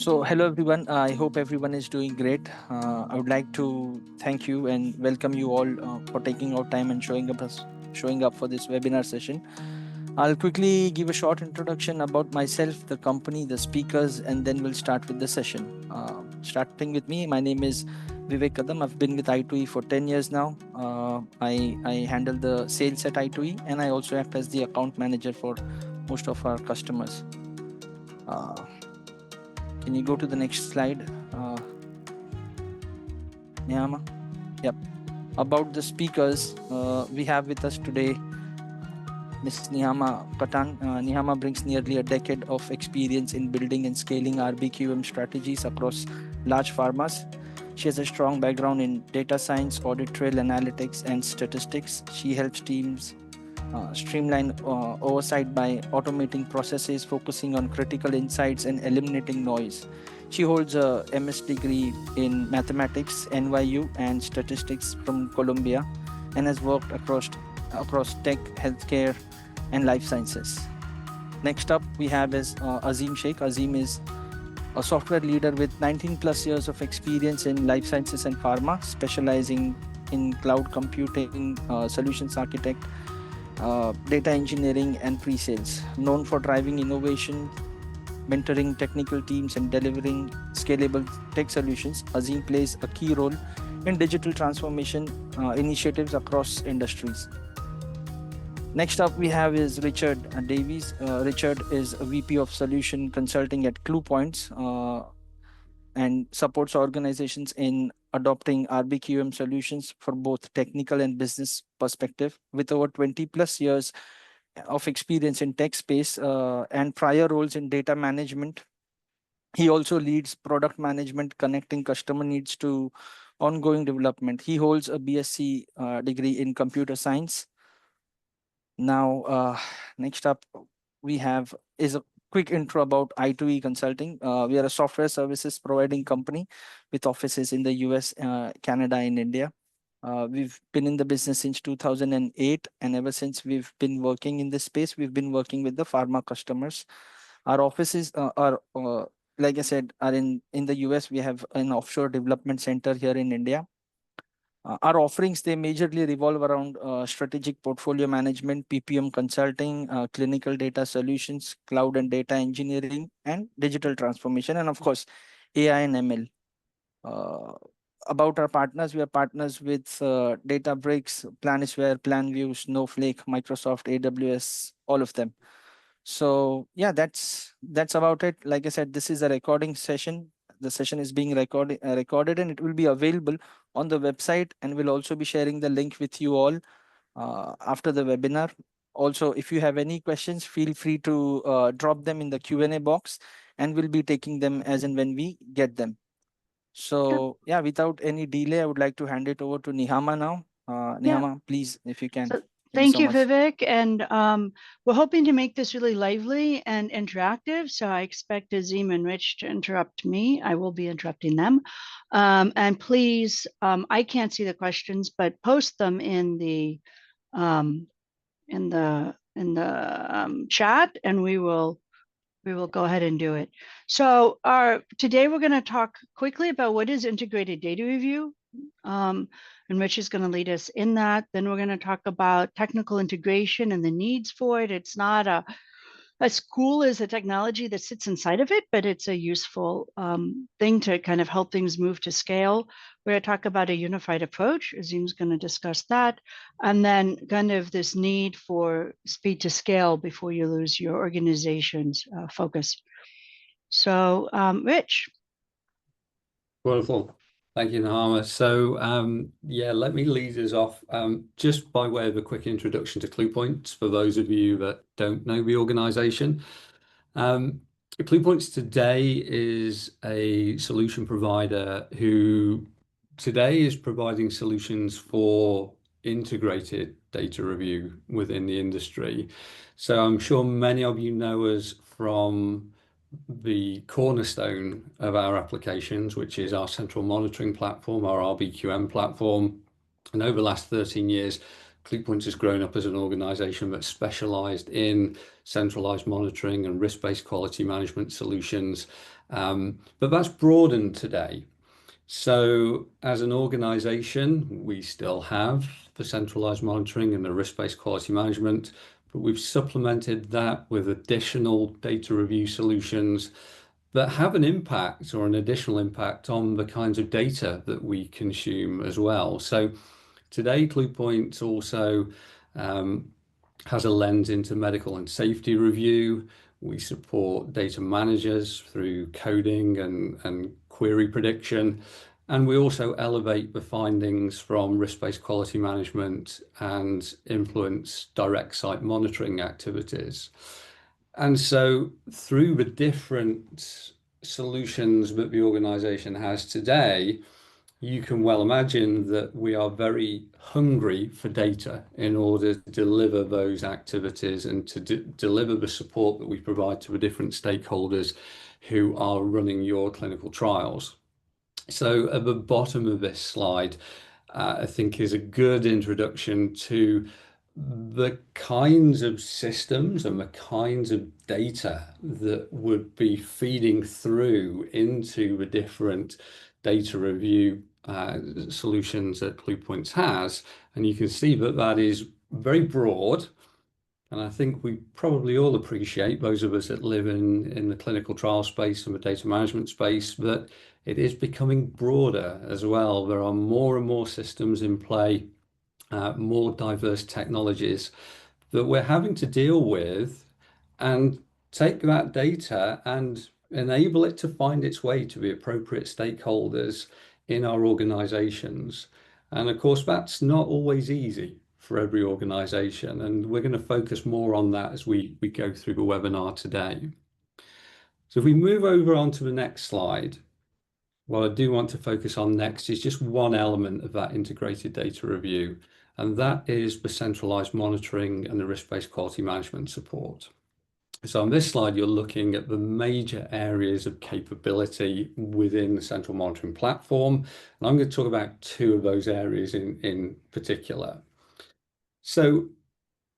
So, hello everyone. I hope everyone is doing great. I would like to thank you and welcome you all for taking out time and showing up for this webinar session. I'll quickly give a short introduction about myself, the company, the speakers, and then we'll start with the session. Starting with me, my name is Vivek Kadam. I've been with I2E for 10 years now. I handle the sales at I2E, and I also act as the account manager for most of our customers. Uh, can you go to the next slide, Niyama? Yep. About the speakers, we have with us today Ms. Nihama Katan. Nihama brings nearly a decade of experience in building and scaling RBQM strategies across large pharmas. She has a strong background in data science, audit trail analytics, and statistics. She helps teams streamline oversight by automating processes, focusing on critical insights, and eliminating noise. She holds a MS degree in mathematics, NYU, and statistics from Columbia, and has worked across tech, healthcare, and life sciences. Next up, we have is Azim Sheikh. Azim is a software leader with 19 plus years of experience in life sciences and pharma, specializing in cloud computing, solutions architect, data engineering, and pre-sales. Known for driving innovation, mentoring technical teams, and delivering scalable tech solutions, Azim plays a key role in digital transformation initiatives across industries. Next up, we have is Richard Davies. Richard is a VP of Solution Consulting at CluePoints and supports organizations in adopting RBQM solutions for both technical and business perspective. With over 20 plus years of experience in tech space and prior roles in data management, he also leads product management, connecting customer needs to ongoing development. He holds a BSc degree in computer science. Now, next up, we have is a quick intro about I2E Consulting. We are a software services providing company with offices in the US, Canada, and India. We've been in the business since 2008, and ever since we've been working in this space, we've been working with the pharma customers. Our offices are, like I said, are in the US. We have an offshore development center here in India. Our offerings, they majorly revolve around strategic portfolio management, PPM consulting, clinical data solutions, cloud and data engineering, and digital transformation, and of course, AI and ML. About our partners, we are partners with Databricks, Planisware, PlanView, Snowflake, Microsoft, AWS, all of them. So yeah, that's about it. Like I said, this is a recording session. The session is being recorded and it will be available on the website, and we'll also be sharing the link with you all after the webinar. Also, if you have any questions, feel free to drop them in the Q&A box, and we'll be taking them as and when we get them. So yeah, without any delay, I would like to hand it over to Nihama now. Nihama, please, if you can. Thank you, Vivek. And we're hoping to make this really lively and interactive. So I expect Azim and Rich to interrupt me. I will be interrupting them. And please, I can't see the questions, but post them in the chat, and we will go ahead and do it. So today we're going to talk quickly about what is integrated data review. And Rich is going to lead us in that. Then we're going to talk about technical integration and the needs for it. It's not as cool as the technology that sits inside of it, but it's a useful thing to kind of help things move to scale. We're going to talk about a unified approach. Azim's going to discuss that. And then kind of this need for speed to scale before you lose your organization's focus. So, Rich. Wonderful. Thank you, Nihama. So yeah, let me lead us off just by way of a quick introduction to CluePoints for those of you that don't know the organization. CluePoints today is a solution provider who today is providing solutions for integrated data review within the industry. So I'm sure many of you know us from the cornerstone of our applications, which is our central monitoring platform, our RBQM platform. And over the last 13 years, Cluepoint has grown up as an organization that specialized in centralized monitoring and risk-based quality management solutions. But that's broadened today. So as an organization, we still have the centralized monitoring and the risk-based quality management, but we've supplemented that with additional data review solutions that have an impact or an additional impact on the kinds of data that we consume as well. So today, Cluepoint also has a lens into medical and safety review. We support data managers through coding and query prediction. And we also elevate the findings from risk-based quality management and influence direct site monitoring activities. And so through the different solutions that the organization has today, you can well imagine that we are very hungry for data in order to deliver those activities and to deliver the support that we provide to the different stakeholders who are running your clinical trials. So at the bottom of this slide, I think is a good introduction to the kinds of systems and the kinds of data that would be feeding through into the different data review solutions that Cluepoint has. And you can see that that is very broad. And I think we probably all appreciate, those of us that live in the clinical trial space and the data management space, that it is becoming broader as well. There are more and more systems in play, more diverse technologies that we're having to deal with and take that data and enable it to find its way to the appropriate stakeholders in our organizations. And of course, that's not always easy for every organization. And we're going to focus more on that as we go through the webinar today. So if we move over onto the next slide, what I do want to focus on next is just one element of that integrated data review, and that is the centralized monitoring and the risk-based quality management support. So on this slide, you're looking at the major areas of capability within the central monitoring platform. And I'm going to talk about two of those areas in particular. So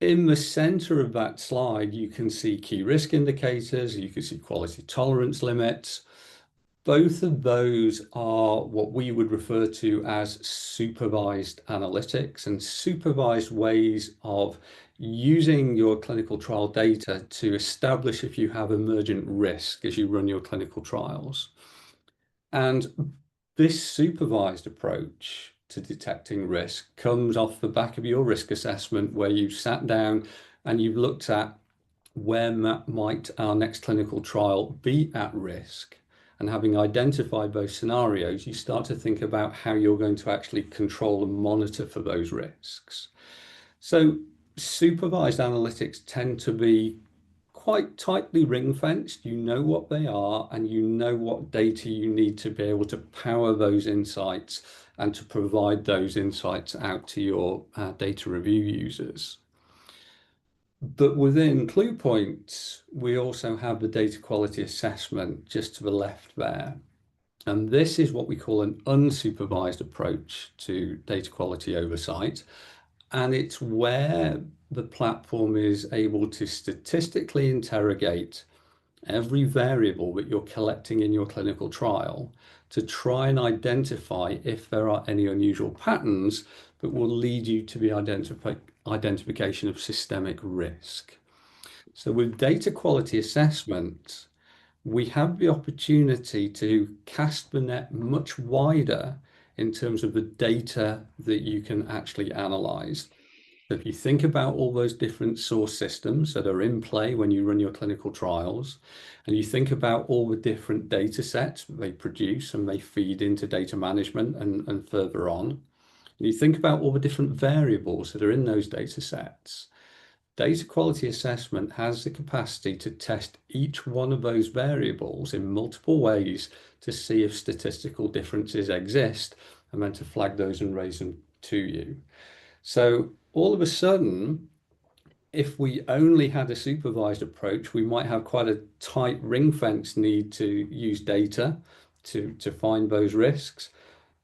in the center of that slide, you can see key risk indicators, you can see quality tolerance limits. Both of those are what we would refer to as supervised analytics and supervised ways of using your clinical trial data to establish if you have emergent risk as you run your clinical trials. And this supervised approach to detecting risk comes off the back of your risk assessment, where you've sat down and you've looked at where might our next clinical trial be at risk. And having identified those scenarios, you start to think about how you're going to actually control and monitor for those risks. So supervised analytics tend to be quite tightly ring-fenced. You know what they are, and you know what data you need to be able to power those insights and to provide those insights out to your data review users. But within Cluepoint, we also have the data quality assessment just to the left there. And this is what we call an unsupervised approach to data quality oversight. And it's where the platform is able to statistically interrogate every variable that you're collecting in your clinical trial to try and identify if there are any unusual patterns that will lead you to the identification of systemic risk. So with data quality assessment, we have the opportunity to cast the net much wider in terms of the data that you can actually analyze. So if you think about all those different source systems that are in play when you run your clinical trials, and you think about all the different data sets that they produce and they feed into data management and further on, and you think about all the different variables that are in those data sets, data quality assessment has the capacity to test each one of those variables in multiple ways to see if statistical differences exist, and then to flag those and raise them to you. So all of a sudden, if we only had a supervised approach, we might have quite a tight ring fence need to use data to find those risks.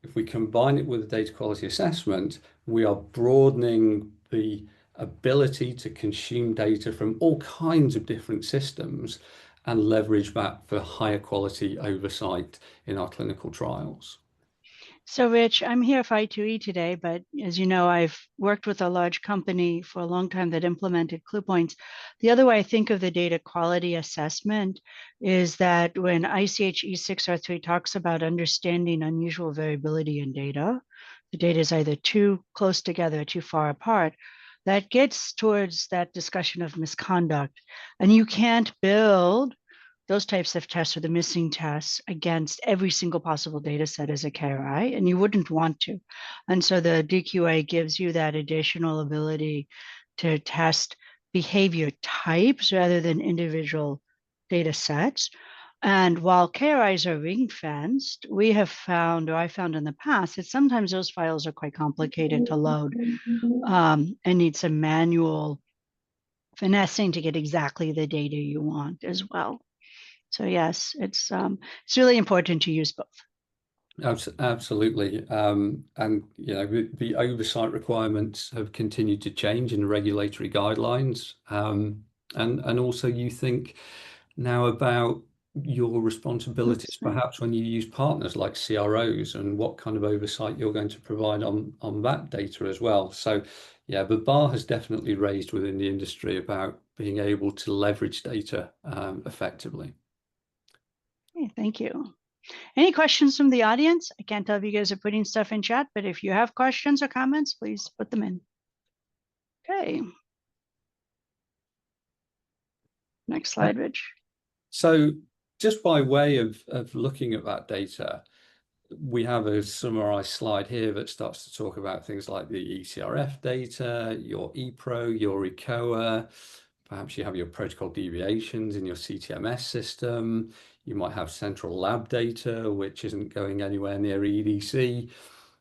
If we combine it with a data quality assessment, we are broadening the ability to consume data from all kinds of different systems and leverage that for higher quality oversight in our clinical trials. So Rich, I'm here for I2E today, but as you know, I've worked with a large company for a long time that implemented CluePoints. The other way I think of the data quality assessment is that when ICH E6R3 talks about understanding unusual variability in data, the data is either too close together or too far apart, that gets towards that discussion of misconduct. And you can't build those types of tests or the missing tests against every single possible data set as a KRI, and you wouldn't want to. And so the DQA gives you that additional ability to test behavior types rather than individual data sets. And while KRIs are ring-fenced, we have found, or I found in the past, that sometimes those files are quite complicated to load and need some manual finessing to get exactly the data you want as well. So yes, it's really important to use both. Absolutely. And you know, the oversight requirements have continued to change in the regulatory guidelines. And also you think now about your responsibilities, perhaps when you use partners like CROs and what kind of oversight you're going to provide on that data as well. So yeah, the bar has definitely raised within the industry about being able to leverage data effectively. Okay, thank you. Any questions from the audience? I can't tell if you guys are putting stuff in chat, but if you have questions or comments, please put them in. Okay. Next slide, Rich. So just by way of looking at that data, we have a summarized slide here that starts to talk about things like the ECRF data, your ePro, your ECOA. Perhaps you have your protocol deviations in your CTMS system. You might have central lab data, which isn't going anywhere near EDC.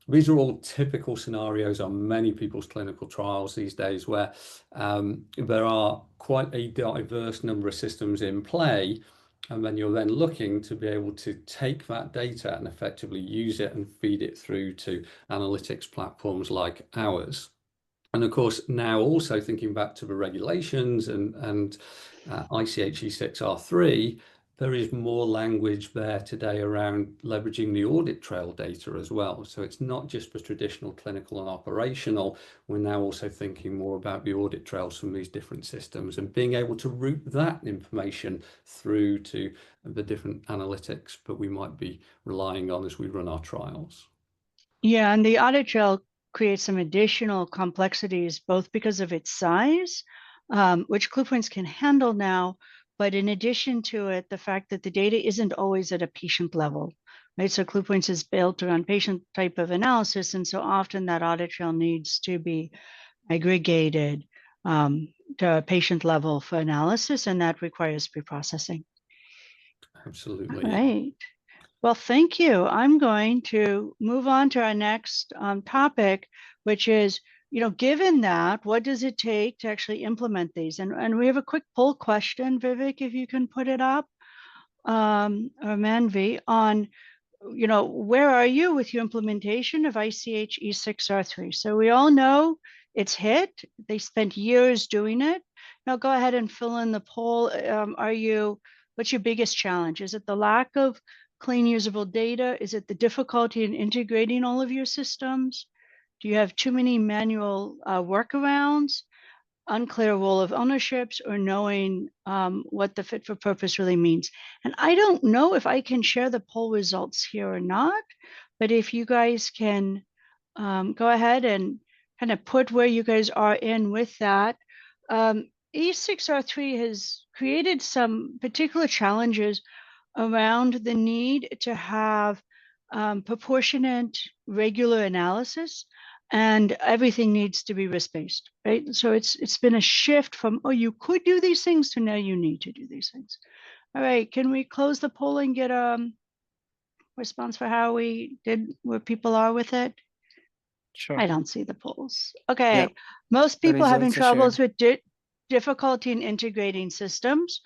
These are all typical scenarios on many people's clinical trials these days where there are quite a diverse number of systems in play. And then you're then looking to be able to take that data and effectively use it and feed it through to analytics platforms like ours. And of course, now also thinking back to the regulations and ICH E6R3, there is more language there today around leveraging the audit trail data as well. So it's not just the traditional clinical and operational. We're now also thinking more about the audit trails from these different systems and being able to route that information through to the different analytics that we might be relying on as we run our trials. Yeah, and the audit trail creates some additional complexities, both because of its size, which CluePoints can handle now, but in addition to it, the fact that the data isn't always at a patient level, right? So CluePoints is built around patient type of analysis, and so often that audit trail needs to be aggregated to a patient level for analysis, and that requires preprocessing. Absolutely. All right. Well, thank you. I'm going to move on to our next topic, which is, given that, what does it take to actually implement these? And we have a quick poll question, Vivek, if you can put it up, or Manvi, on, where are you with your implementation of ICH E6R3? So we all know it's hit. They spent years doing it. Now go ahead and fill in the poll. What's your biggest challenge? Is it the lack of clean usable data? Is it the difficulty in integrating all of your systems? Do you have too many manual workarounds, unclear role of ownerships, or knowing what the fit for purpose really means? And I don't know if I can share the poll results here or not, but if you guys can go ahead and kind of put where you guys are in with that. E6R3 has created some particular challenges around the need to have proportionate, regular analysis, and everything needs to be risk-based, right? So it's been a shift from, oh, you could do these things, to now you need to do these things. All right, can we close the poll and get a response for how we did, where people are with it? Sure. I don't see the polls. Okay, Yeah. most The people having results are troubles with difficulty in integrating systems.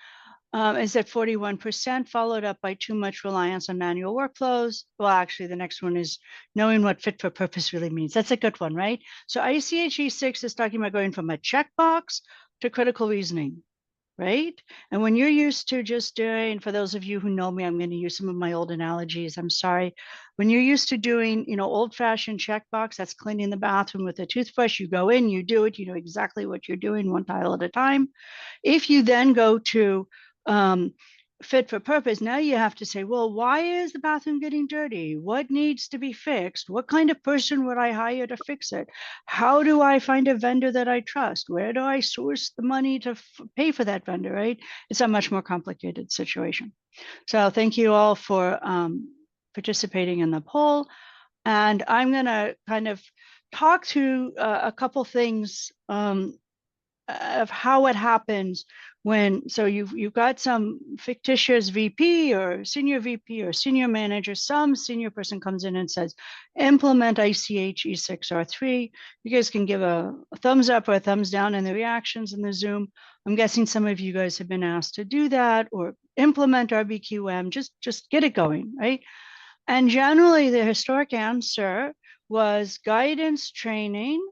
is at 41%, followed up by too much reliance on manual workflows. Well, actually, the next one is knowing what fit for purpose really means. That's a good one, right? So ICH E6 is talking about going from a checkbox to critical reasoning, right? And when you're used to just doing, for those of you who know me, I'm going to use some of my old analogies. I'm sorry. When you're used to doing, old-fashioned checkbox, that's cleaning the bathroom with a toothbrush. You go in, you do it, you know exactly what you're doing, one tile at a time. If you then go to fit for purpose, now you have to say, well, why is the bathroom getting dirty? What needs to be fixed? What kind of person would I hire to fix it? How do I find a vendor that I trust? Where do I source the money to pay for that vendor, right? It's a much more complicated situation. So thank you all for participating in the poll. And I'm going to kind of talk through a couple things of how it happens when, so you've got some fictitious VP or senior VP or senior manager, some senior person comes in and says, implement ICH E6R3. You guys can give a thumbs up or a thumbs down in the reactions in the Zoom. I'm guessing some of you guys have been asked to do that, or implement RBQM, just get it going, right? And generally the historic answer was guidance, training,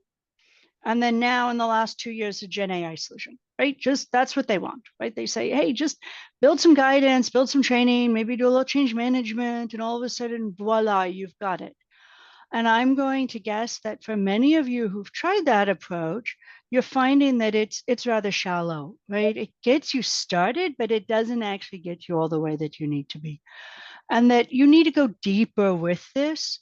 and then now in the last 2 years, a Gen AI solution, right? Just that's what they want, right? They say, hey, just build some guidance, build some training, maybe do a little change management, and all of a sudden, voila, you've got it. And I'm going to guess that for many of you who've tried that approach, you're finding that it's rather shallow, right? It gets you started, but it doesn't actually get you all the way that you need to be. And that you need to go deeper with this.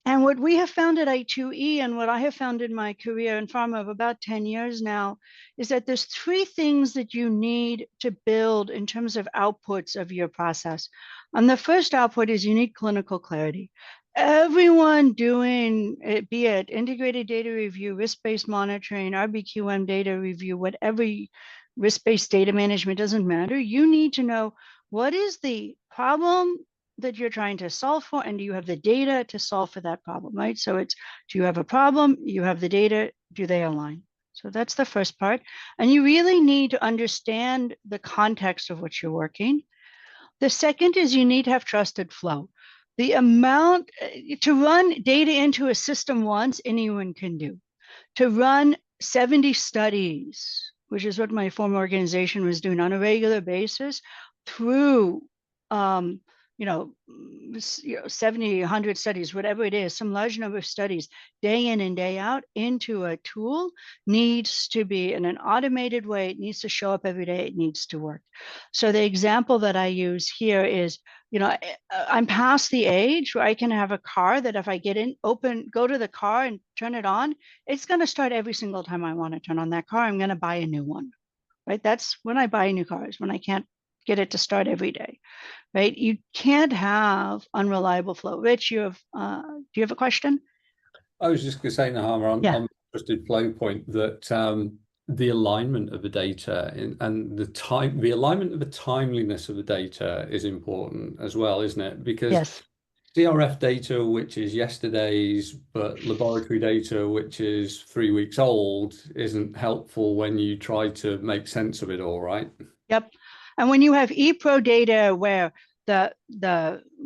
And what we have found at I2E and what I have found in my career in pharma of about 10 years now is that there's 3 things that you need to build in terms of outputs of your process. And the first output is you need clinical clarity. Everyone doing it, be it integrated data review, risk-based monitoring, RBQM data review, whatever risk-based data management, doesn't matter. You need to know what is the problem that you're trying to solve for, and do you have the data to solve for that problem, right? So it's, do you have a problem? You have the data, do they align? So that's the first part. And you really need to understand the context of what you're working. The second is you need to have trusted flow. The amount, to run data into a system once, anyone can do. To run 70 studies, which is what my former organization was doing on a regular basis, through 70, 100 studies, whatever it is, some large number of studies, day in and day out into a tool, needs to be in an automated way. It needs to show up every day. It needs to work. So the example that I use here is, I'm past the age where I can have a car that if I get in, go to the car and turn it on, it's going to start every single time I want to turn on that car. I'm going to buy a new one, right? That's when I buy new cars, when I can't get it to start every day, right? You can't have unreliable flow. Rich, do you have a question? I was just going to say, Nahama, on the trusted flow point, that the alignment of the data and the alignment of the timeliness of the data is important as well, isn't it? Because CRF data, which is yesterday's, but laboratory data, which is 3 weeks old, isn't helpful when you try to make sense of it all, right? Yep. And when you have ePro data where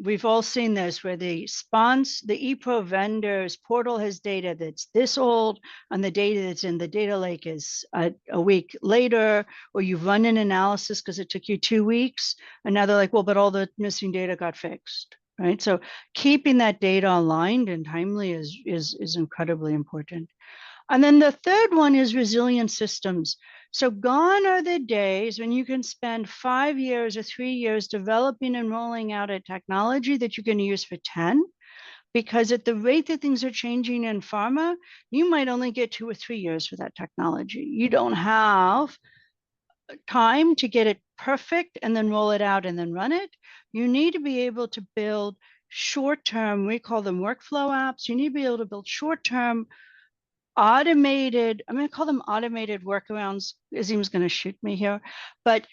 we've all seen this, where the ePro vendor's portal has data that's this old, and the data that's in the data lake is a week later, or you've run an analysis because it took you 2 weeks, and now they're like, well, but all the missing data got fixed, right? So keeping that data aligned and timely is incredibly important. And then the third one is resilient systems. So gone are the days when you can spend 5 years or 3 years developing and rolling out a technology that you can use for 10, because at the rate that things are changing in pharma, you might only get 2 or 3 years for that technology. You don't have time to get it perfect and then roll it out and then run it. You need to be able to build short-term, we call them workflow apps. You need to be able to build short-term automated, I'm going to call them automated workarounds. Azim's going to shoot me here, but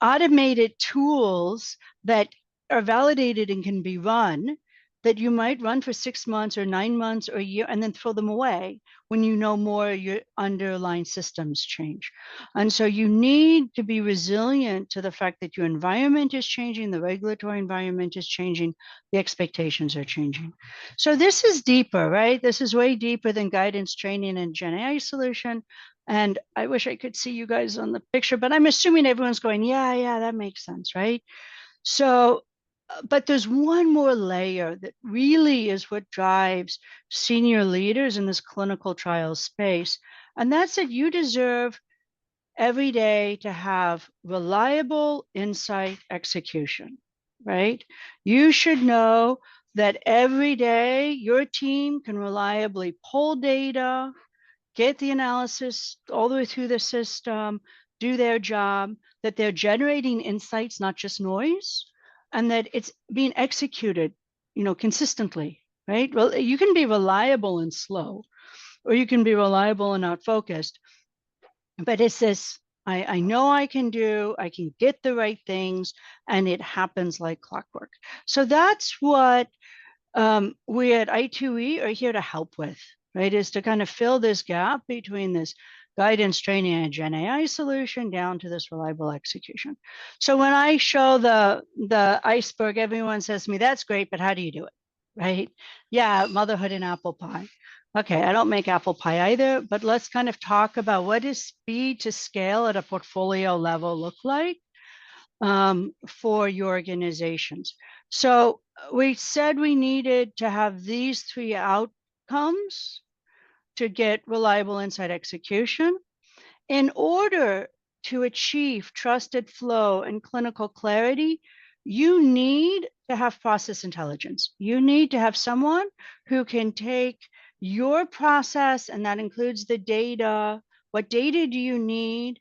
automated tools that are validated and can be run that you might run for 6 months or 9 months or a year and then throw them away when you know more your underlying systems change. And so you need to be resilient to the fact that your environment is changing, the regulatory environment is changing, the expectations are changing. So this is deeper, right? This is way deeper than guidance, training, and Gen AI solution. And I wish I could see you guys on the picture, but I'm assuming everyone's going, yeah, that makes sense, right? So, but there's one more layer that really is what drives senior leaders in this clinical trial space. And that's that you deserve every day to have reliable insight execution, right? You should know that every day your team can reliably pull data, get the analysis all the way through the system, do their job, that they're generating insights, not just noise, and that it's being executed, consistently, right? Well, you can be reliable and slow, or you can be reliable and not focused, but it's this, I know I can get the right things, and it happens like clockwork. So that's what we at I2E are here to help with, right? Is to kind of fill this gap between this guidance, training, and Gen AI solution down to this reliable execution. So when I show the iceberg, everyone says to me, that's great, but how do you do it, right? Yeah, motherhood and apple pie. Okay, I don't make apple pie either, but let's kind of talk about what does speed to scale at a portfolio level look like for your organizations. So we said we needed to have these 3 outcomes to get reliable insight execution. In order to achieve trusted flow and clinical clarity, you need to have process intelligence. You need to have someone who can take your process, and that includes the data. What data do you need?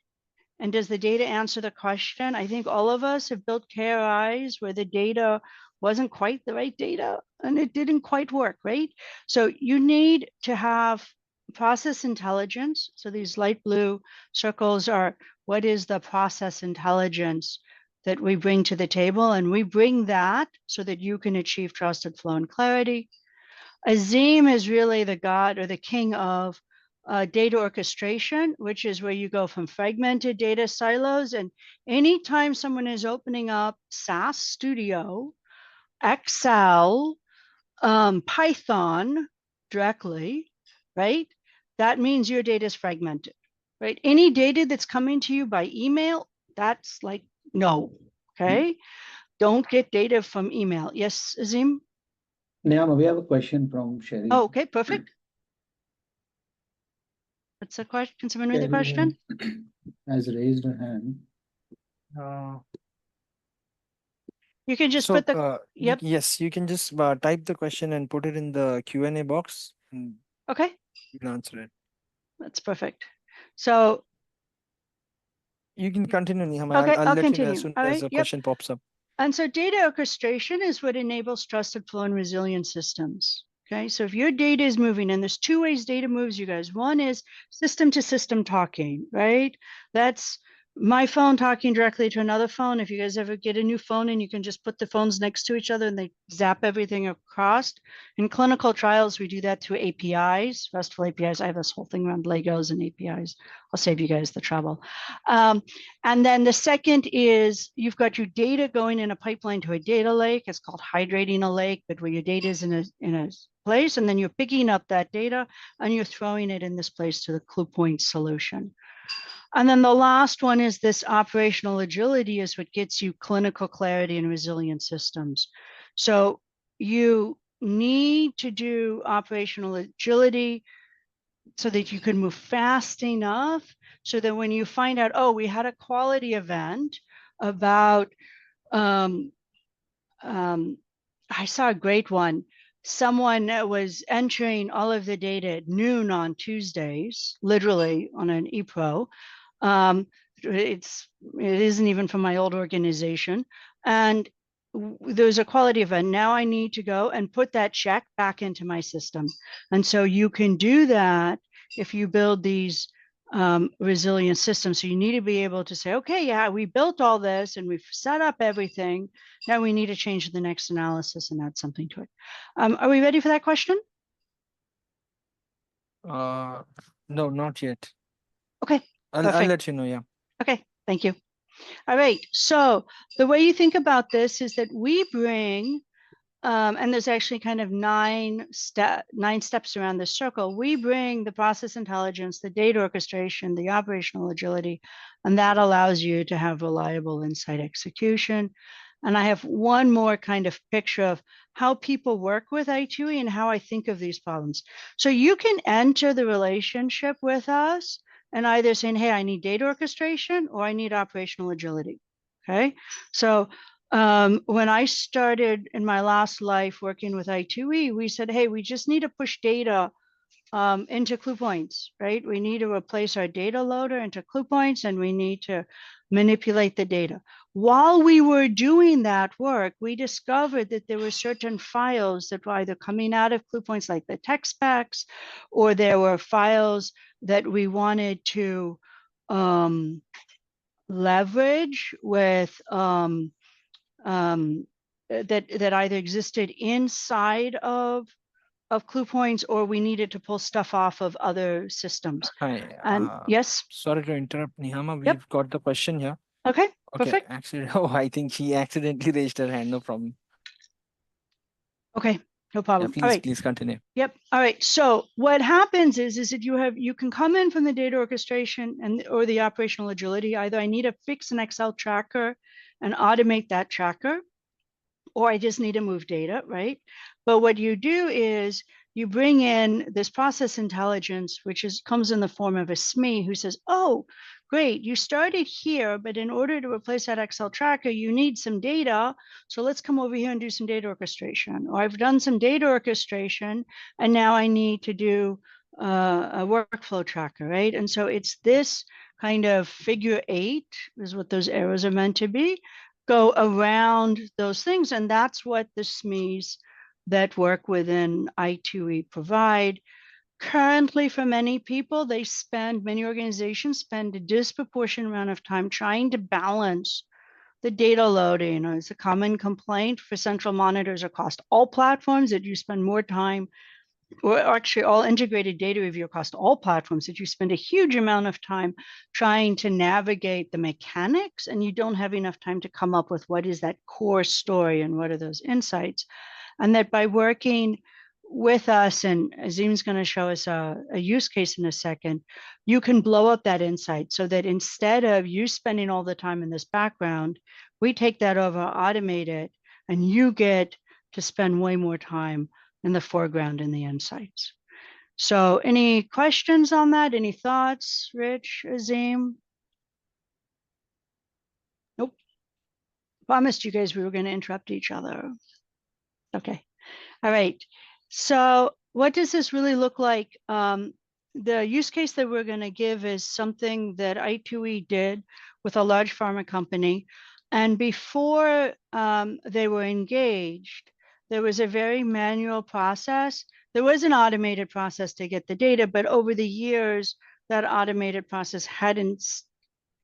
And does the data answer the question? I think all of us have built KRIs where the data wasn't quite the right data and it didn't quite work, right? So you need to have process intelligence. So these light blue circles are what is the process intelligence that we bring to the table, and we bring that so that you can achieve trusted flow and clarity. Azim is really the god or the king of data orchestration, which is where you go from fragmented data silos. And anytime someone is opening up SAS Studio, Excel, Python directly, right? That means your data is fragmented, right? Any data that's coming to you by email, that's like, no, okay? Don't get data from email. Yes, Azim? Niyama, we have a question from Sherry. Oh, okay, perfect. What's the question? Can someone read the question? Has raised her hand. You can just So, put the, yep. Yes, you can just type the question and put it in the Q&A box, and Okay, we'll answer it. that's perfect. So, You can continue, Nihama. okay, I'll I'll let you know continue. as soon All as right, a yep. question pops up. And so data orchestration is what enables trusted flow and resilient systems. Okay, so if your data is moving, and there's 2 ways data moves, you guys. One is system to system talking, right? That's my phone talking directly to another phone. If you guys ever get a new phone and you can just put the phones next to each other and they zap everything across. In clinical trials, we do that through APIs, RESTful APIs. I have this whole thing around Legos and APIs. I'll save you guys the trouble. And then the second is you've got your data going in a pipeline to a data lake. It's called hydrating a lake, but where your data is in a place, and then you're picking up that data and you're throwing it in this place to the clue point solution. And then the last one is this operational agility is what gets you clinical clarity and resilient systems. So you need to do operational agility so that you can move fast enough so that when you find out, oh, we had a quality event about, I saw a great one. Someone was entering all of the data at noon on Tuesdays, literally on an ePro. It isn't even from my old organization. And there's a quality event. Now I need to go and put that check back into my system. And so you can do that if you build these resilient system. So you need to be able to say, okay, yeah, we built all this and we've set up everything. Now we need to change the next analysis and add something to it. Are we ready for that question? No, not yet. Okay, I'll perfect. let you know. Yeah. Okay, thank you. All right, so the way you think about this is that we bring, and there's actually kind of nine steps around this circle. We bring the process intelligence, the data orchestration, the operational agility, and that allows you to have reliable insight execution. And I have one more kind of picture of how people work with I2E and how I think of these problems. So you can enter the relationship with us and either saying, hey, I need data orchestration or I need operational agility. Okay, so when I started in my last life working with I2E, we said, hey, we just need to push data into clue points, right? We need to replace our data loader into clue points and we need to manipulate the data. While we were doing that work, we discovered that there were certain files that were either coming out of clue points like the text specs, or there were files that we wanted to leverage with that either existed inside of clue points or we needed to pull stuff off of other systems. Hi. And yes, Sorry to interrupt, Nihama. We've Yep. got the question here. okay, Okay. perfect. Actually, oh, I think she accidentally raised her hand. No problem. Okay, no Yeah, problem. All please, right. please continue. Yep. All right. So what happens is that you can come in from the data orchestration and or the operational agility. Either I need to fix an Excel tracker and automate that tracker, or I just need to move data, right? But what you do is you bring in this process intelligence, which comes in the form of a SME who says, oh, great, you started here, but in order to replace that Excel tracker, you need some data. So let's come over here and do some data orchestration. Or I've done some data orchestration, and now I need to do a workflow tracker, right? And so it's this kind of figure 8 is what those arrows are meant to be, go around those things. And that's what the SMEs that work within I2E provide. Currently, for many people, many organizations spend a disproportionate amount of time trying to balance the data loading. It's a common complaint for central monitors across all platforms that you spend more time, or actually all integrated data review across all platforms, that you spend a huge amount of time trying to navigate the mechanics and you don't have enough time to come up with what is that core story and what are those insights. And that by working with us, and Azim's going to show us a use case in a second, you can blow up that insight so that instead of you spending all the time in this background, we take that over, automate it, and you get to spend way more time in the foreground in the insights. So any questions on that? Any thoughts, Rich, Azim? Nope. Promised you guys we were going to interrupt each other. Okay. All right. So what does this really look like? The use case that we're going to give is something that I2E did with a large pharma company. And before they were engaged, there was a very manual process. There was an automated process to get the data, but over the years, that automated process hadn't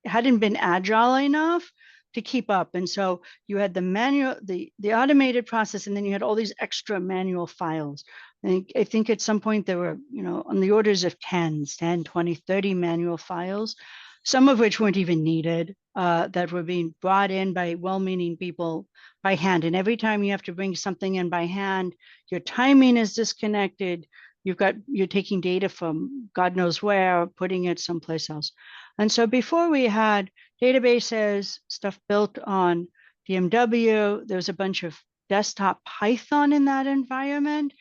been agile enough to keep up. And so you had the manual, the automated process, and then you had all these extra manual files. I think at some point there were, on the orders of 10, 20, 30 manual files, some of which weren't even needed, that were being brought in by well-meaning people by hand. And every time you have to bring something in by hand, your timing is disconnected. You're taking data from God knows where, putting it someplace else. And so before we had databases, stuff built on DMW, there was a bunch of desktop Python in that environment,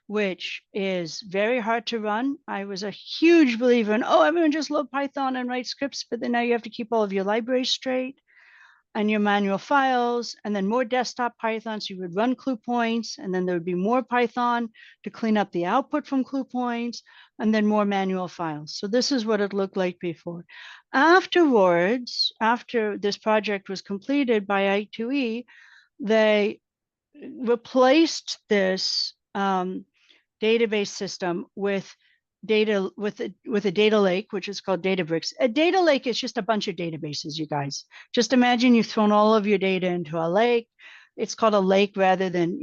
which is very hard to run. I was a huge believer in, everyone just load Python and write scripts, but then now you have to keep all of your libraries straight and your manual files, and then more desktop Python. So you would run clue points, and then there would be more Python to clean up the output from clue points, and then more manual files. So this is what it looked like before. Afterwards, after this project was completed by I2E, they replaced this database system with data with a data lake, which is called Databricks. A data lake is just a bunch of databases, you guys. Just imagine you've thrown all of your data into a lake. It's called a lake rather than,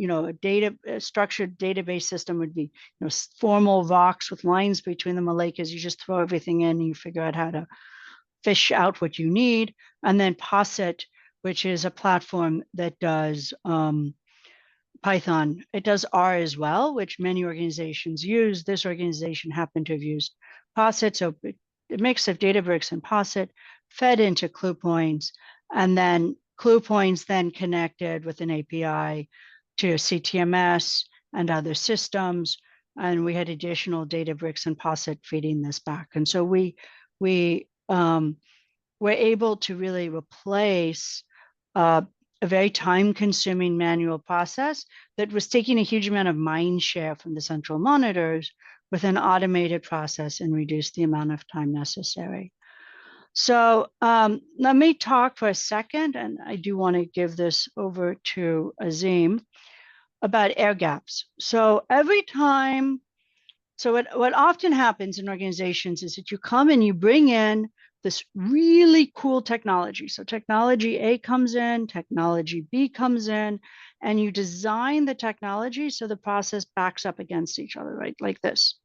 a structured database system would be, formal rocks with lines between them. A lake is you just throw everything in and you figure out how to fish out what you need. And then Posset, which is a platform that does Python. It does R as well, which many organizations use. This organization happened to have used Posset. So a mix of Databricks and Posset fed into CluePoints, and then CluePoints then connected with an API to CTMS and other systems. And we had additional Databricks and Posset feeding this back. And so we were able to really replace a very time-consuming manual process that was taking a huge amount of mind share from the central monitors with an automated process and reduce the amount of time necessary. So let me talk for a second, and I do want to give this over to Azim, about air gaps. So what often happens in organizations is that you come and you bring in this really cool technology. So technology A comes in, technology B comes in, and you design the technology so the process backs up against each other, right? Like this.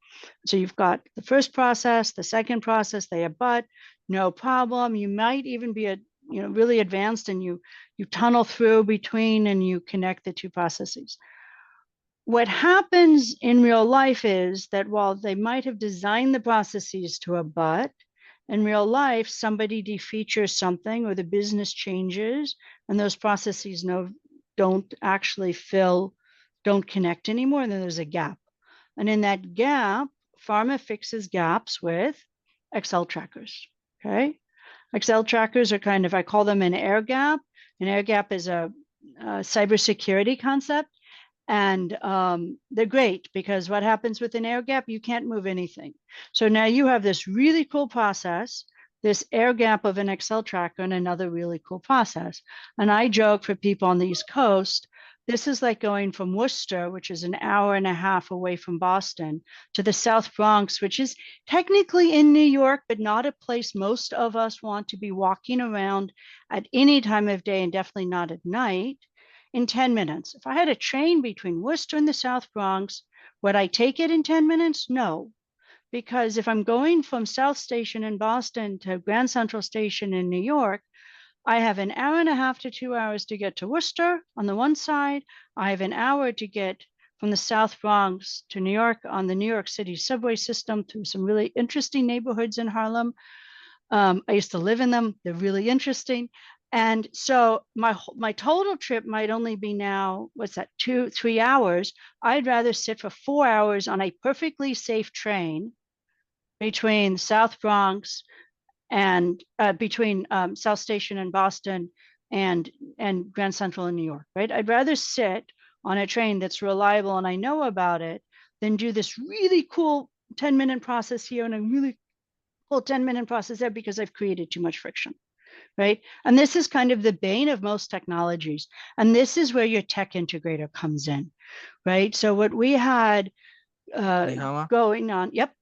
So you've got the first process, the second process, they abut, no problem. You might even be really advanced and you tunnel through between and you connect the two processes. What happens in real life is that while they might have designed the processes to abut, in real life, somebody defeatures something or the business changes and those processes don't connect anymore, and then there's a gap. And in that gap, pharma fixes gaps with Excel trackers, okay? Excel trackers are kind of, I call them an air gap. An air gap is a cybersecurity concept. And they're great because what happens with an air gap, you can't move anything. So now you have this really cool process, this air gap of an Excel tracker and another really cool process. And I joke for people on the East Coast, this is like going from Worcester, which is an hour and a half away from Boston, to the South Bronx, which is technically in New York, but not a place most of us want to be walking around at any time of day and definitely not at night. In 10 minutes. If I had a train between Worcester and the South Bronx, would I take it in 10 minutes? No, because if I'm going from South Station in Boston to Grand Central Station in New York, I have an hour and a half to 2 hours to get to Worcester on the one side. I have an hour to get from the South Bronx to New York on the New York City subway system through some really interesting neighborhoods in Harlem. I used to live in them. They're really interesting. And so my total trip might only be now, 2-3 hours. I'd rather sit for 4 hours on a perfectly safe train between South Bronx and between South Station in Boston and Grand Central in New York, right? I'd rather sit on a train that's reliable and I know about it than do this really cool 10-minute process here and a really cool 10-minute process there because I've created too much friction. Right. And this is kind of the bane of most technologies. And this is where your tech integrator comes in. Right. So what we had going on. Yep.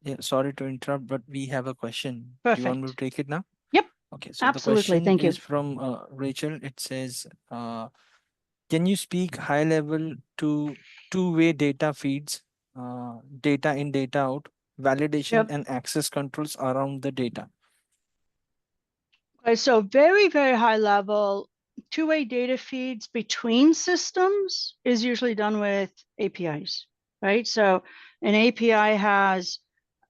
Yeah, sorry to interrupt, but we have a question. Perfect. Do you want me to take it now? Yep. Okay. So absolutely. The question Thank you. is from Rachel. It says, can you speak high level to two-way data feeds, data in, data out, validation and access controls around the data? So very, very high level, two-way data feeds between systems is usually done with APIs, right? So an API has,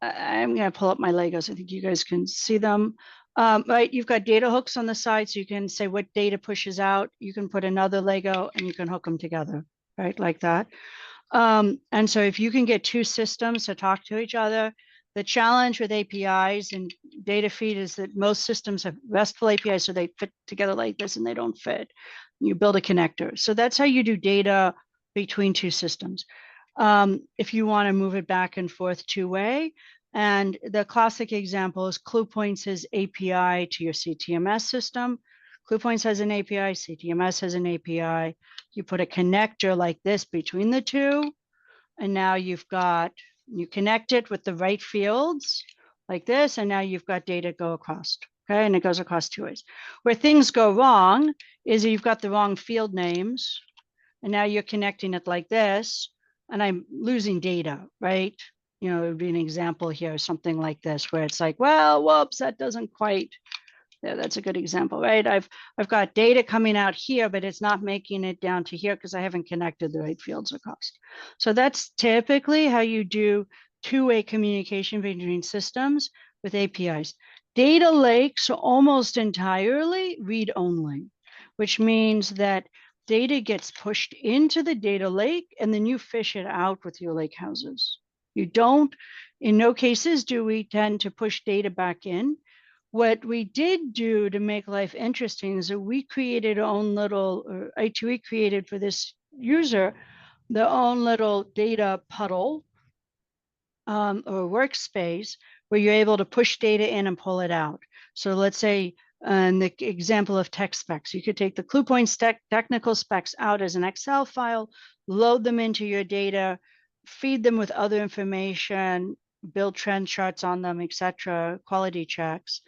I'm going to pull up my Legos. I think you guys can see them. Right, you've got data hooks on the side, so you can say what data pushes out. You can put another Lego and you can hook them together, right, like that. And so if you can get two systems to talk to each other, the challenge with APIs and data feed is that most systems have RESTful APIs, so they fit together like this and they don't fit. You build a connector. So that's how you do data between two systems. If you want to move it back and forth two-way, and the classic example is CluePoints' API to your CTMS system. CluePoints has an API, CTMS has an API. You put a connector like this between the two, and now you've got You connect it with the right fields like this, and now you've got data go across. Okay, and it goes across two ways. Where things go wrong is you've got the wrong field names, and now you're connecting it like this, and I'm losing data, right? You know, it would be an example here, something like this, where it's like, well, whoops, that doesn't quite. Yeah, that's a good example, right? I've got data coming out here, but it's not making it down to here because I haven't connected the right fields across. So that's typically how you do two-way communication between systems with APIs. Data lakes are almost entirely read-only, which means that data gets pushed into the data lake and then you fish it out with your lake houses. You don't, in no cases do we tend to push data back in. What we did do to make life interesting is that we created our own little, or I2E created for this user, their own little data puddle or workspace where you're able to push data in and pull it out. So let's say in the example of tech specs, you could take the CluePoints technical specs out as an Excel file, load them into your data, feed them with other information, build trend charts on them, etc., quality checks.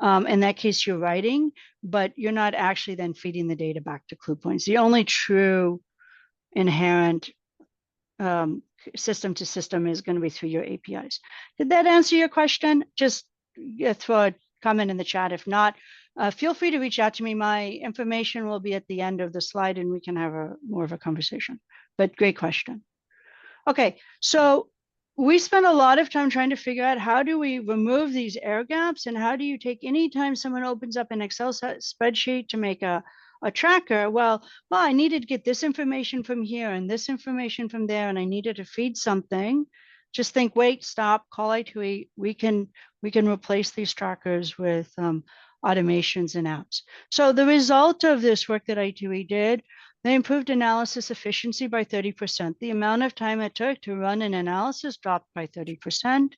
In that case, you're writing, but you're not actually then feeding the data back to CluePoints. The only true inherent system to system is going to be through your APIs. Did that answer your question? Just throw a comment in the chat. If not, feel free to reach out to me. My information will be at the end of the slide and we can have more of a conversation. But great question. Okay, so we spent a lot of time trying to figure out how do we remove these air gaps and how do you take any time someone opens up an Excel spreadsheet to make a tracker, well, I needed to get this information from here and this information from there, and I needed to feed something. Just think, wait, stop, call I2E. We can replace these trackers with automations and apps. So the result of this work that I2E did, they improved analysis efficiency by 30%. The amount of time it took to run an analysis dropped by 30%.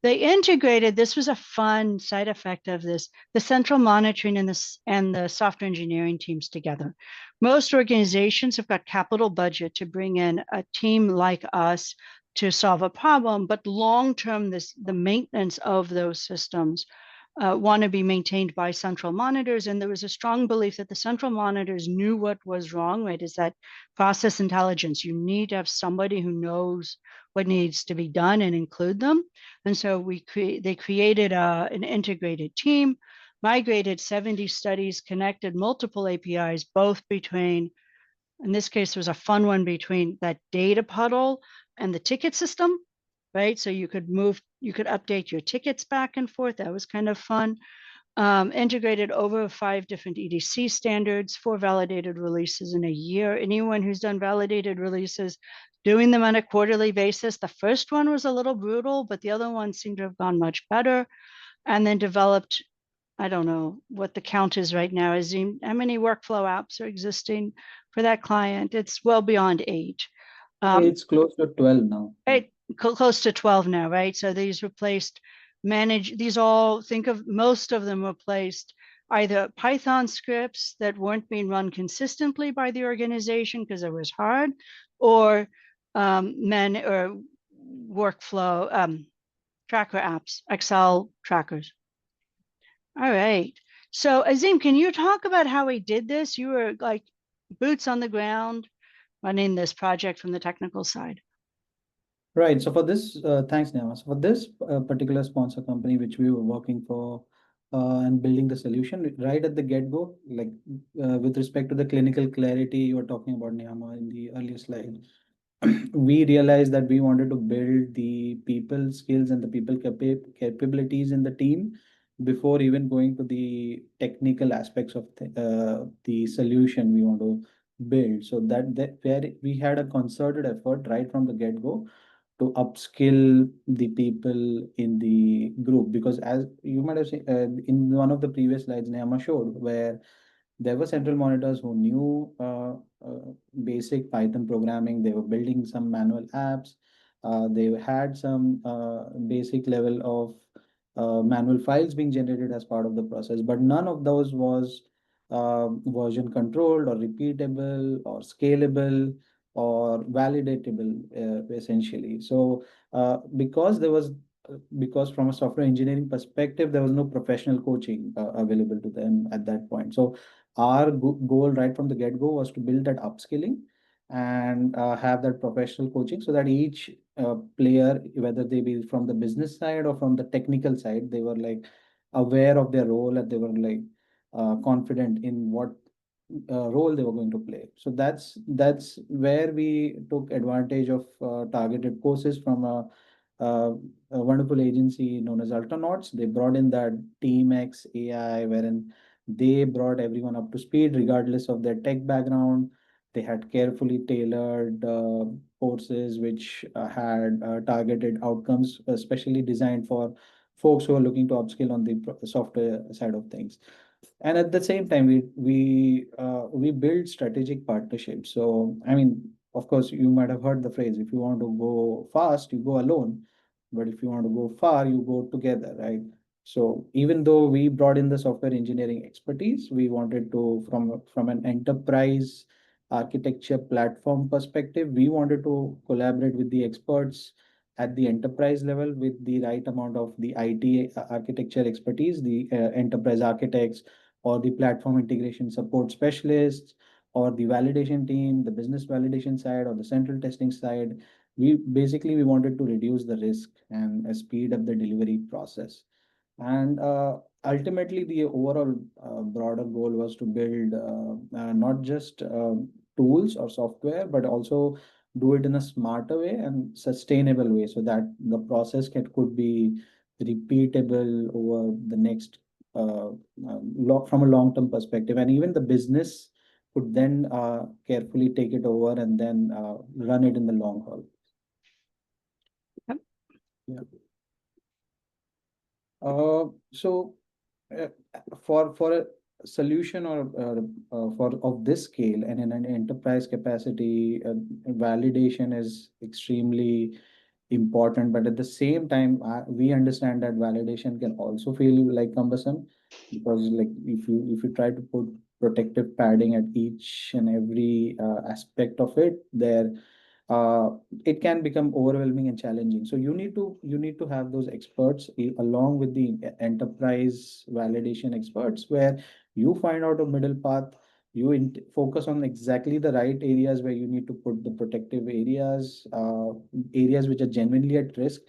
They integrated, this was a fun side effect of this, the central monitoring and the software engineering teams together. Most organizations have got capital budget to bring in a team like us to solve a problem, but long-term, the maintenance of those systems want to be maintained by central monitors. And there was a strong belief that the central monitors knew what was wrong, right? Is that process intelligence. You need to have somebody who knows what needs to be done and include them. And so they created an integrated team, migrated 70 studies, connected multiple APIs, both between, in this case, there was a fun one between that data puddle and the ticket system, right? So you could update your tickets back and forth. That was kind of fun. Integrated over 5 different EDC standards, 4 validated releases in a year. Anyone who's done validated releases, doing them on a quarterly basis. The first one was a little brutal, but the other ones seem to have gone much better. And then developed, I don't know what the count is right now, is how many workflow apps are existing for that client. It's well beyond 8. It's close to 12 now. Close to 12 now, right? So these replaced most of them replaced either Python scripts that weren't being run consistently by the organization because it was hard, or workflow tracker apps, Excel trackers. All right. So Azim, can you talk about how we did this? You were like boots on the ground running this project from the technical side. Right. So for this, thanks, Neha. So for this particular sponsor company, which we were working for and building the solution right at the get-go, like with respect to the clinical clarity you were talking about, Niyama, in the earlier slide, we realized that we wanted to build the people skills and the people capabilities in the team before even going to the technical aspects of the solution we want to build. So that where we had a concerted effort right from the get-go to upskill the people in the group, because as you might have seen in one of the previous slides Neema showed, where there were central monitors who knew basic Python programming, they were building some manual apps, they had some basic level of manual files being generated as part of the process, but none of those was version controlled or repeatable or scalable or validatable essentially. So because from a software engineering perspective, there was no professional coaching available to them at that point. So our goal right from the get-go was to build that upskilling and have that professional coaching so that each player, whether they be from the business side or from the technical side, they were like aware of their role and they were like confident in what role they were going to play. So that's where we took advantage of targeted courses from a wonderful agency known as Ultranauts. They brought in that Team X AI, wherein they brought everyone up to speed regardless of their tech background. They had carefully tailored courses which had targeted outcomes, especially designed for folks who are looking to upskill on the software side of things. And at the same time, we build strategic partnerships. So I mean, of course, you might have heard the phrase: if you want to go fast, you go alone, but if you want to go far, you go together, right? So even though we brought in the software engineering expertise, we wanted to, from an enterprise architecture platform perspective, we wanted to collaborate with the experts at the enterprise level with the right amount of the IT architecture expertise, the enterprise architects or the platform integration support specialists or the validation team, the business validation side or the central testing side. We wanted to reduce the risk and speed up the delivery process. And ultimately, the overall broader goal was to build not just tools or software, but also do it in a smarter way and sustainable way so that the process could be repeatable over the next from a long-term perspective. And even the business could then carefully take it over and then run it in the long haul. Yep. Yeah. So for a solution or for of this scale and in an enterprise capacity, validation is extremely important. But at the same time, we understand that validation can also feel like cumbersome because, like, if you try to put protective padding at each and every aspect of it, there uh, it can become overwhelming and challenging. So you need to have those experts along with the enterprise validation experts, where you find out a middle path. You focus on exactly the right areas where you need to put the protective areas, areas which are genuinely at risk,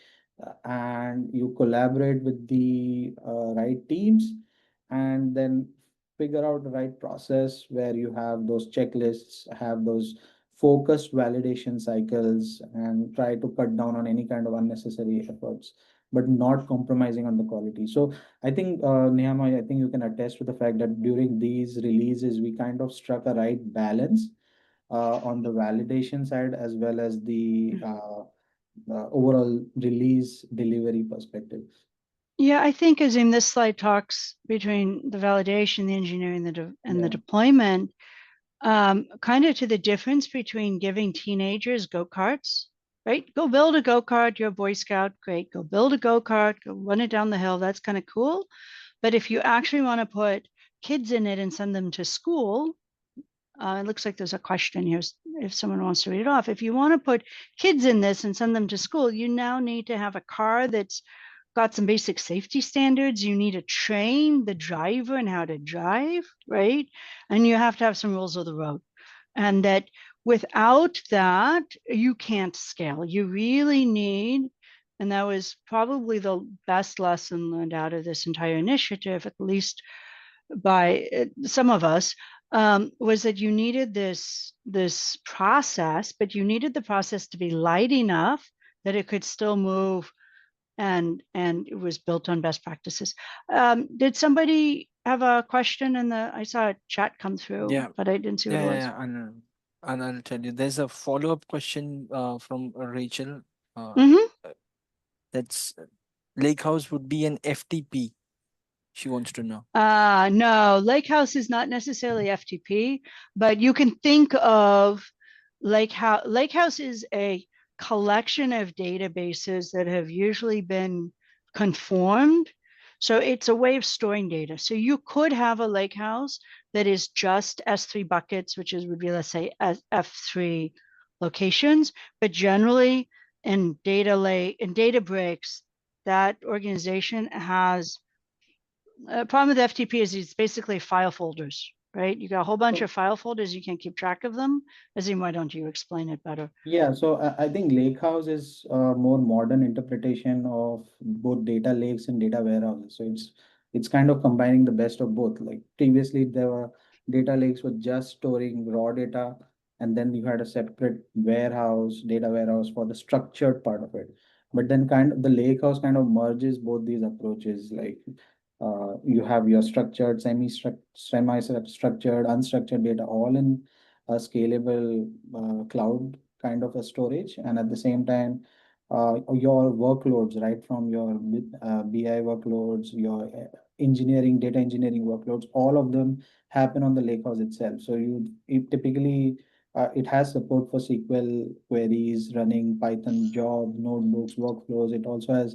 and you collaborate with the right teams, and then figure out the right process where you have those checklists, have those focused validation cycles, and try to cut down on any kind of unnecessary efforts, but not compromising on the quality. So I think, Nihama, I think you can attest to the fact that during these releases, we kind of struck a right balance on the validation side as well as the overall release delivery perspective. Yeah, I think as in this slide talks between the validation, the engineering, and the deployment, kind of to the difference between giving teenagers go-karts, right? Go build a go-kart, you're a Boy Scout, great. Go build a go-kart, go run it down the hill, that's kind of cool. But if you actually want to put kids in it and send them to school, it looks like there's a question here if someone wants to read it off. If you want to put kids in this and send them to school, you now need to have a car that's got some basic safety standards. You need to train the driver and how to drive, right? And you have to have some rules of the road. And that without that, you can't scale. You really need, and that was probably the best lesson learned out of this entire initiative, at least by some of us, was that you needed this process, but you needed the process to be light enough that it could still move, and it was built on best practices. Did somebody have a question in the? I saw a chat come through, Yeah. but I didn't see what it was. Yeah, and I'll tell you. There's a follow-up question from Rachel. That's Lakehouse would be an FTP. She wants to know. No, Lakehouse is not necessarily FTP, but you can think of Lakehouse. Lakehouse is a collection of databases that have usually been conformed. So it's a way of storing data. So you could have a Lakehouse that is just S3 buckets, which would be, let's say, F3 locations, but generally in Databricks, that organization has a problem with FTP is it's basically file folders, right? You got a whole bunch of file folders, you can't keep track of them. Azim, why don't you explain it better? Yeah, so I think Lakehouse is a more modern interpretation of both data lakes and data warehouses. So it's kind of combining the best of both. Like previously, there were data lakes were just storing raw data, and then you had a separate warehouse, data warehouse for the structured part of it. But then kind of the Lakehouse kind of merges both these approaches. Like you have your structured, semi-structured, unstructured data all in a scalable cloud kind of a storage, and at the same time your workloads, right, from your BI workloads, your data engineering workloads, all of them happen on the lakehouse itself. So it typically it has support for SQL queries, running Python jobs, notebooks, workflows. It also has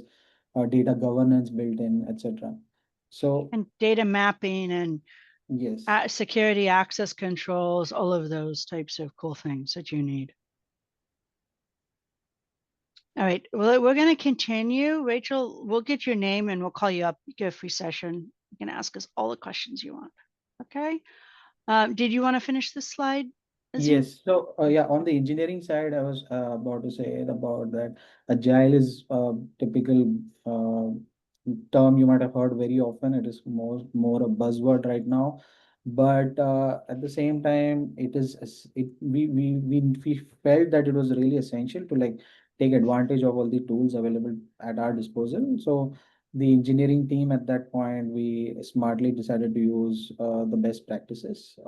data governance built in, etc. So And data mapping and yes. security access controls, all of those types of cool things that you need. All right, well, we're going to continue. Rachel, we'll get your name and we'll call you up, get a free session. You can ask us all the questions you want. Okay. Did you want to finish this slide, Azim? Yes. So, yeah, on the engineering side, I was about to say about that agile is a typical term you might have heard very often. It is more a buzzword right now, but at the same time, we felt that it was really essential to like take advantage of all the tools available at our disposal. So the engineering team at that point, we smartly decided to use the best practices.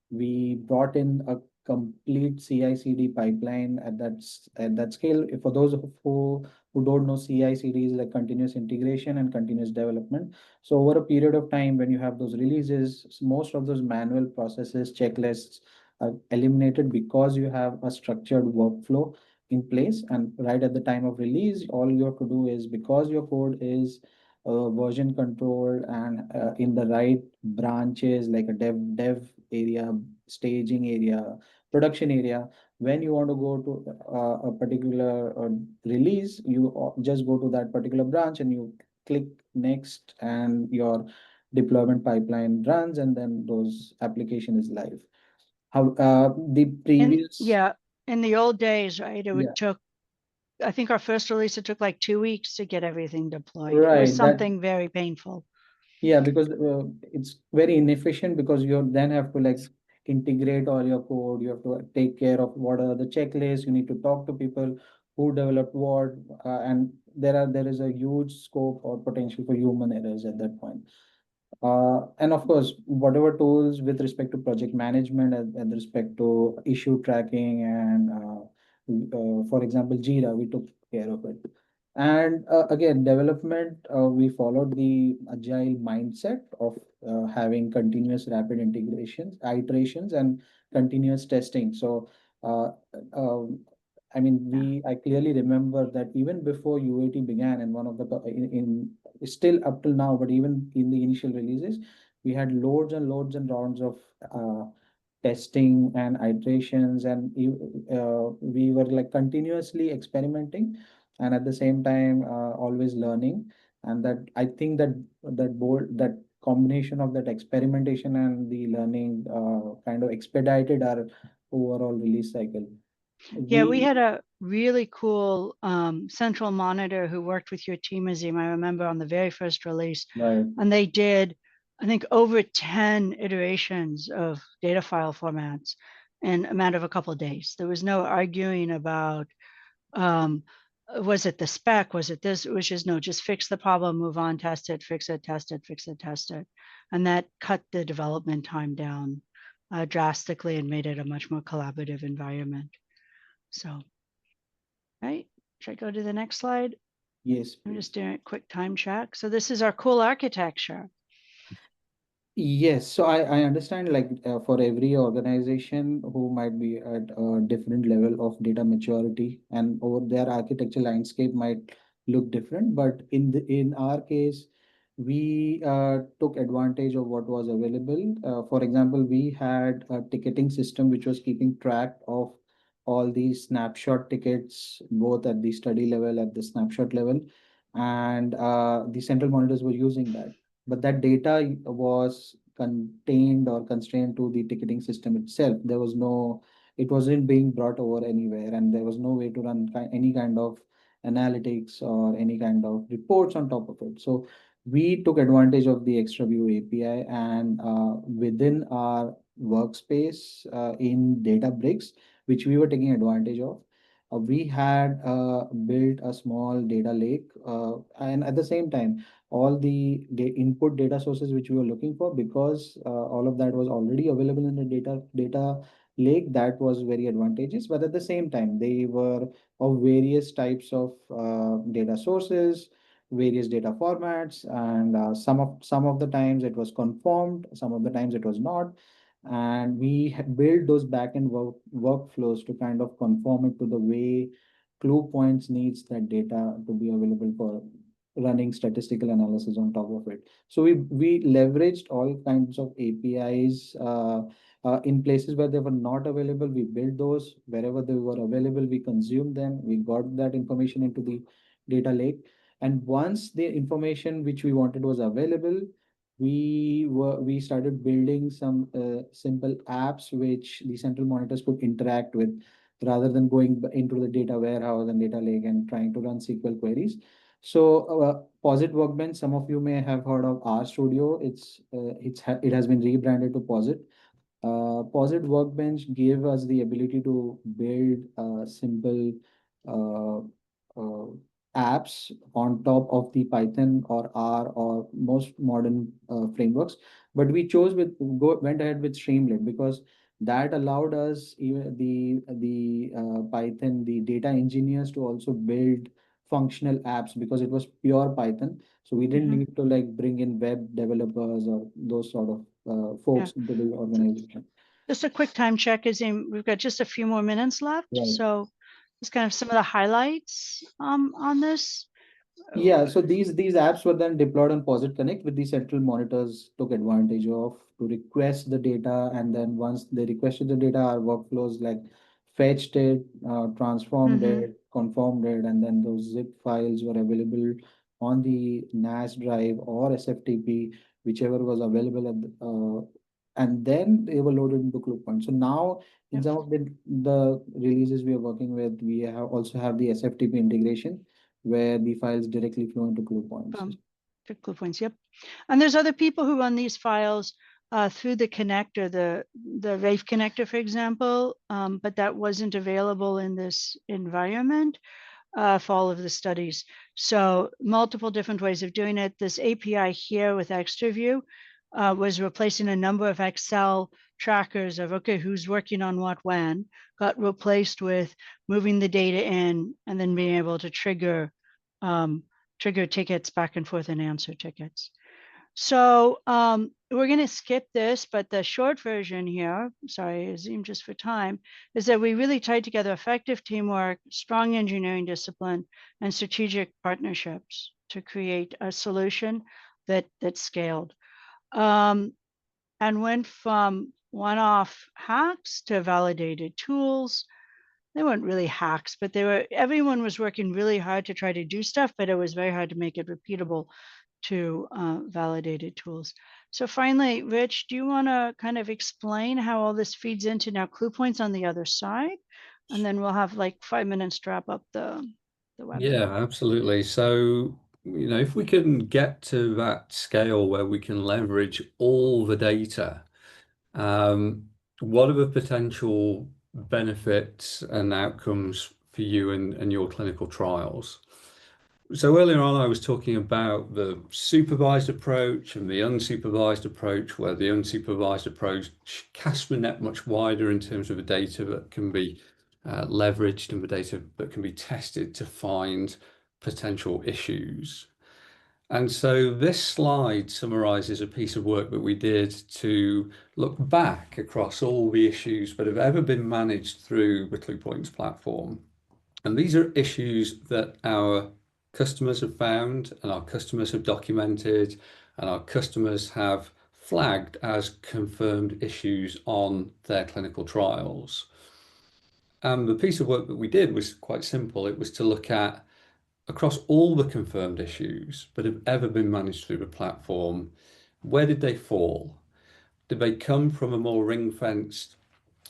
We brought in a complete CI/CD pipeline at that scale. For those who don't know, CI/CD is like continuous integration and continuous development. So over a period of time, when you have those releases, most of those manual processes, checklists are eliminated because you have a structured workflow in place. And right at the time of release, all you have to do is, because your code is version controlled and in the right branches, like a dev area, staging area, production area, when you want to go to a particular release, you just go to that particular branch and you click next, and your deployment pipeline runs, and then those application is live. How the previous Yeah, in the old days, right, it would yeah, took, I think our first release, it took like 2 weeks to get everything deployed. It was right, that something very painful. yeah, because it's very inefficient, because you then have to like integrate all your code. You have to take care of what are the checklists. You need to talk to people who developed what, and there is a huge scope or potential for human errors at that point. And of course, whatever tools with respect to project management and respect to issue tracking and, for example, Jira, we took care of it. And again, development, we followed the agile mindset of having continuous rapid integrations, iterations, and continuous testing. So, uh, um, I mean, I clearly remember that even before UAT began, and one of the in still up till now, but even in the initial releases, we had loads and loads and rounds of testing and iterations, and we were like continuously experimenting, and at the same time always learning. And that, I think that combination of that experimentation and the learning kind of expedited our overall release cycle. Yeah, we We had a really cool central monitor who worked with your team, Azim, I remember on the very first release. Right. And they did, I think, over 10 iterations of data file formats in a matter of a couple of days. There was no arguing about, was it the spec? Was it this? It was just, no, just fix the problem, move on, test it, fix it, test it, fix it, test it. And that cut the development time down drastically and made it a much more collaborative environment. So, right, should I go to the next slide? Yes, I'm please. just doing a quick time check. So this is our cool architecture. Yes, so I understand, like for every organization who might be at a different level of data maturity, and over their architecture landscape might look different, but in our case, we took advantage of what was available. For example, we had a ticketing system which was keeping track of all these snapshot tickets, both at the study level, at the snapshot level, and the central monitors were using that. But that data was contained or constrained to the ticketing system itself. There was no, it wasn't being brought over anywhere, and there was no way to run any kind of analytics or any kind of reports on top of it. So we took advantage of the XtraView API, and within our workspace in Databricks, which we were taking advantage of, we had built a small data lake, and at the same time, all the input data sources which we were looking for, because all of that was already available in the data lake, that was very advantageous. But at the same time, they were of various types of data sources, various data formats, and some of the times it was conformed, some of the times it was not, and we built those backend workflows to kind of conform it to the way Clue Points needs that data to be available for running statistical analysis on top of it. So we leveraged all kinds of APIs in places where they were not available. We built those. Wherever they were available, we consumed them. We got that information into the data lake. And once the information which we wanted was available, we started building some simple apps which the central monitors could interact with, rather than going into the data warehouse and data lake and trying to run SQL queries. So Posit Workbench, some of you may have heard of RStudio. It has been rebranded to Posit. Posit Workbench gave us the ability to build simple uh, uh, apps on top of the Python or R or most modern frameworks. But we went ahead with Streamlit, because that allowed us, even the Python, the data engineers, to also build functional apps, because it was pure Python. So we didn't need to like bring in web developers or those sort of folks into the organization. Just a quick time check, Azim. We've got just a few more minutes left. Right. So just kind of some of the highlights on this. Yeah, so these apps were then deployed on Posit Connect, with the central monitors took advantage of to request the data, and then once they requested the data, our workflows like fetched it, transformed it, conformed it, and then those zip files were available on the NAS drive or SFTP, whichever was available at and then they were loaded into CluePoint. So now in some of the releases we are working with, we also have the SFTP integration, where the files directly flow into Clue Points. Clue Points, yep. And there's other people who run these files through the connector, the Rave connector, for example, but that wasn't available in this environment for all of the studies. So multiple different ways of doing it. This API here with XtraView was replacing a number of Excel trackers of, okay, who's working on what when, got replaced with moving the data in and then being able to trigger tickets back and forth and answer tickets. So we're going to skip this, but the short version here, sorry, Azim, just for time, is that we really tied together effective teamwork, strong engineering discipline, and strategic partnerships to create a solution that scaled. And went from one-off hacks to validated tools. They weren't really hacks, but everyone was working really hard to try to do stuff, but it was very hard to make it repeatable to validated tools. So finally, Rich, do you want to kind of explain how all this feeds into now Clue Points on the other side? And then we'll have like 5 minutes to wrap up the webinar. Yeah, absolutely. So, if we can get to that scale where we can leverage all the data, what are the potential benefits and outcomes for you and your clinical trials? So earlier on, I was talking about the supervised approach and the unsupervised approach, where the unsupervised approach casts the net much wider in terms of the data that can be leveraged and the data that can be tested to find potential issues. And so this slide summarizes a piece of work that we did to look back across all the issues that have ever been managed through the Clue Points platform. And these are issues that our customers have found, and our customers have documented, and our customers have flagged as confirmed issues on their clinical trials. And the piece of work that we did was quite simple. It was to look at, across all the confirmed issues that have ever been managed through the platform, where did they fall? Did they come from a more ring-fenced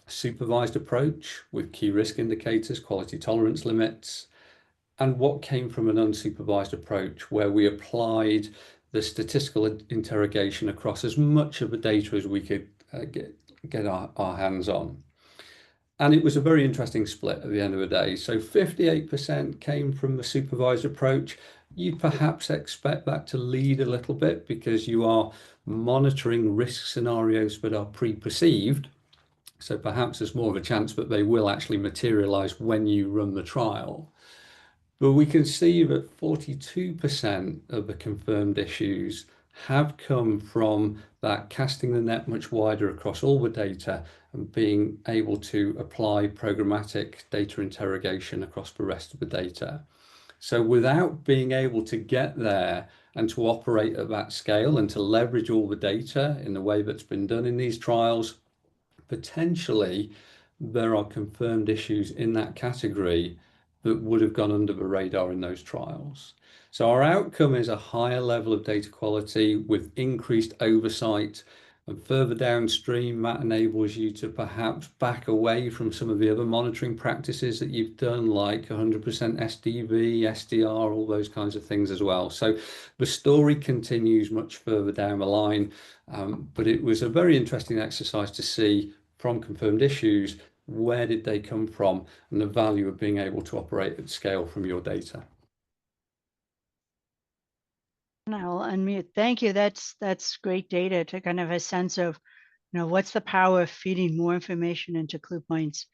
supervised approach with key risk indicators, quality tolerance limits? And what came from an unsupervised approach where we applied the statistical interrogation across as much of the data as we could get our hands on? And it was a very interesting split at the end of the day. So 58% came from the supervised approach. You'd perhaps expect that to lead a little bit because you are monitoring risk scenarios that are pre-perceived. So perhaps there's more of a chance that they will actually materialize when you run the trial. But we can see that 42% of the confirmed issues have come from that casting the net much wider across all the data and being able to apply programmatic data interrogation across the rest of the data. So without being able to get there and to operate at that scale and to leverage all the data in the way that's been done in these trials, potentially there are confirmed issues in that category that would have gone under the radar in those trials. So our outcome is a higher level of data quality with increased oversight, and further downstream that enables you to perhaps back away from some of the other monitoring practices that you've done, like 100% SDV, SDR, all those kinds of things as well. So the story continues much further down the line, but it was a very interesting exercise to see from confirmed issues, where did they come from, and the value of being able to operate at scale from your data. And I'll unmute. Thank you. That's great data to kind of a sense of, what's the power of feeding more information into clue points.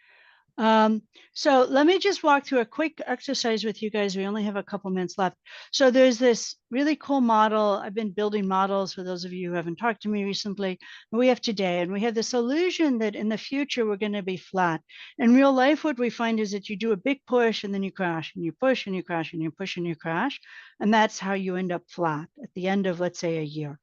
So let me just walk through a quick exercise with you guys. We only have a couple minutes left. So there's this really cool model. I've been building models for those of you who haven't talked to me recently. We have today, and we have this illusion that in the future, we're going to be flat. In real life, what we find is that you do a big push and then you crash, and you push and you crash and you push and you crash. And that's how you end up flat at the end of, let's say, a year.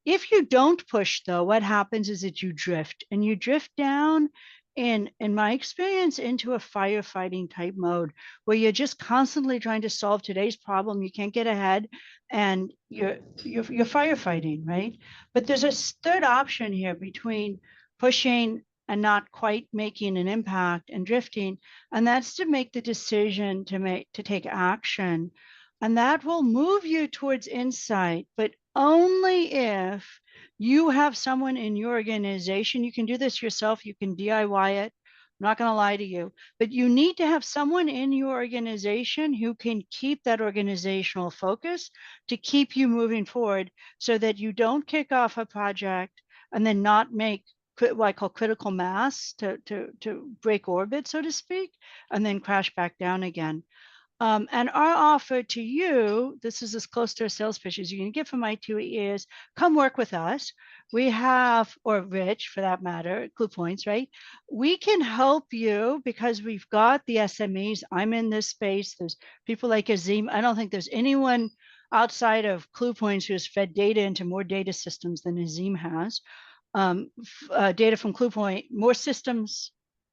If you don't push, though, what happens is that you drift, and you drift down, in my experience, into a firefighting type mode where you're just constantly trying to solve today's problem. You can't get ahead, and you're firefighting, right? But there's a third option here between pushing and not quite making an impact and drifting, and that's to make the decision to take action, and that will move you towards insight, but only if you have someone in your organization. You can do this yourself. You can DIY it. I'm not going to lie to you, but you need to have someone in your organization who can keep that organizational focus to keep you moving forward so that you don't kick off a project and then not make what I call critical mass to break orbit, so to speak, and then crash back down again. And our offer to you, this is as close to a sales pitch as you can get from my 2 ears. Come work with us. We have, or Rich for that matter, Clue Points, right? We can help you because we've got the SMEs. I'm in this space. There's people like Azim. I don't think there's anyone outside of Clue Points who's fed data into more data systems than Azim has. Data from Clue Point,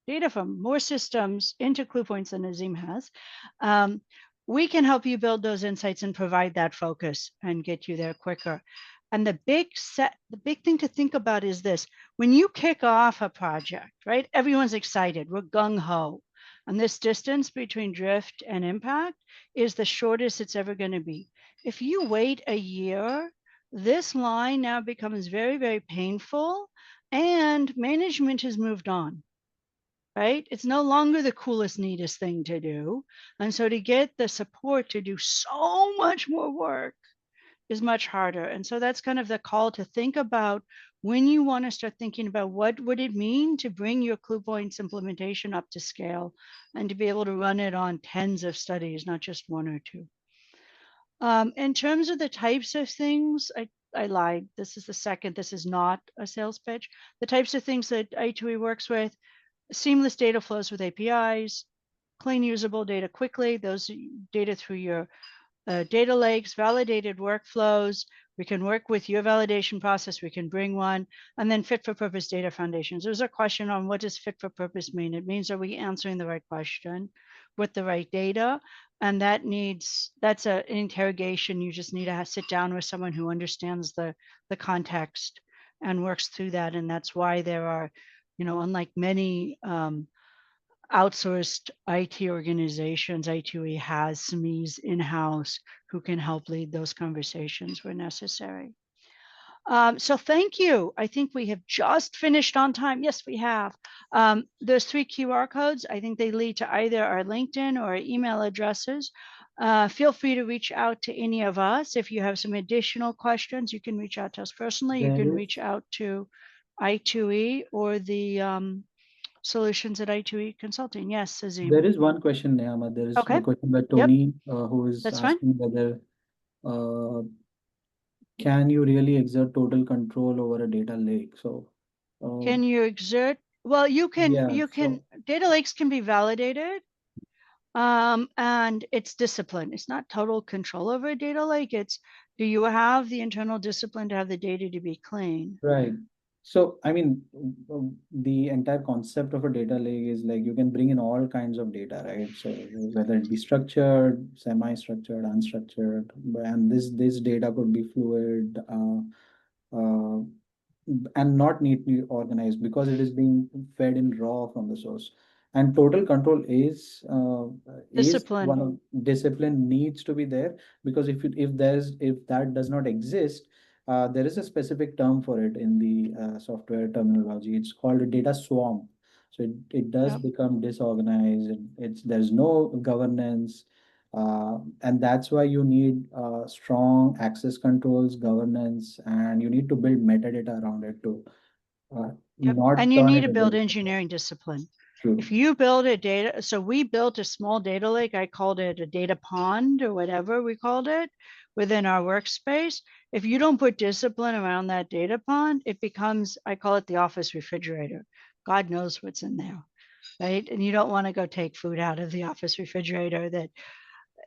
data from more systems into Clue Points than Azim has. We can help you build those insights and provide that focus and get you there quicker. And the big thing to think about is this: when you kick off a project, right? Everyone's excited. We're gung ho, and this distance between drift and impact is the shortest it's ever going to be. If you wait a year, this line now becomes very, very painful, and management has moved on. Right? It's no longer the coolest, neatest thing to do. And so to get the support to do so much more work is much harder. And so that's kind of the call to think about when you want to start thinking about what would it mean to bring your Clue Points implementation up to scale and to be able to run it on tens of studies, not just one or two. In terms of the types of things, I lied. This is the second. This is not a sales pitch. The types of things that i2e works with: seamless data flows with APIs, clean, usable data quickly, those data through your data lakes, validated workflows. We can work with your validation process. We can bring one, and then fit for purpose data foundations. There's a question on what does fit for purpose mean? It means, are we answering the right question with the right data? And that's an interrogation. You just need to sit down with someone who understands the context and works through that. And that's why there are, unlike many outsourced IT organizations, ITE has SMEs in-house who can help lead those conversations where necessary. So thank you. I think we have just finished on time. Yes, we have. There's 3 QR codes. I think they lead to either our LinkedIn or our email addresses. Feel free to reach out to any of us. If you have some additional questions, you can reach out to us personally. You can reach out to I2E or the solutions at I2E Consulting. Yes, Azim. There is one question, Niyama. There is Okay. a question by Tony, who is That's fine. asking whether can you really exert total control over a data lake? So Can you exert? Well, you can. yeah, You can. so Data lakes can be validated, and it's discipline. It's not total control over a data lake. It's, do you have the internal discipline to have the data to be clean? right. So I mean, the entire concept of a data lake is like you can bring in all kinds of data, right? So whether it be structured, semi-structured, unstructured, and this data could be fluid, and not neatly organized because it is being fed in raw from the source. And total control is Discipline. one of discipline needs to be there, because if that does not exist, there is a specific term for it in the software terminology. It's called a data swarm. So it does become disorganized. There's no governance. And that's why you need strong access controls, governance, and you need to build metadata around it to not And you turn need it to into build a- engineering discipline. True. If you build a data, so we built a small data lake, I called it a data pond or whatever we called it within our workspace. If you don't put discipline around that data pond, it becomes, I call it the office refrigerator. God knows what's in there, right? And you don't want to go take food out of the office refrigerator that